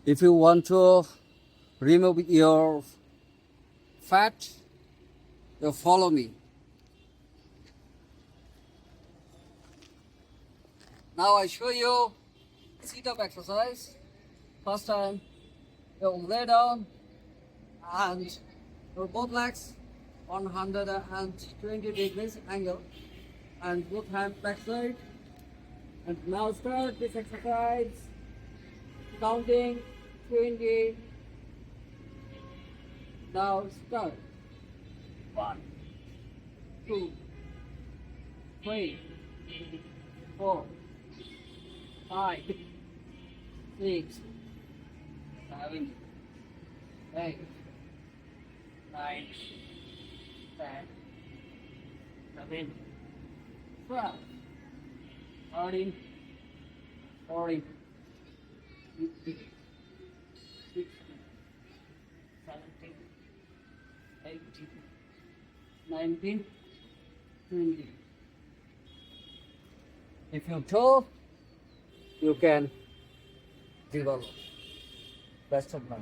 If you want to remove your fat, you follow me. Now I show you sit-up exercise. First time, you lay down and your both legs 120 degrees angle and both hands backside. And now start this exercise. Counting 20. Now start. 1, 2, 3, 4, 5, 6, 7, 8, 9, 10, 11, 12, 13, 14, 15, 16, 17, 18, 19, 20. If you toe, you can develop. Best of luck.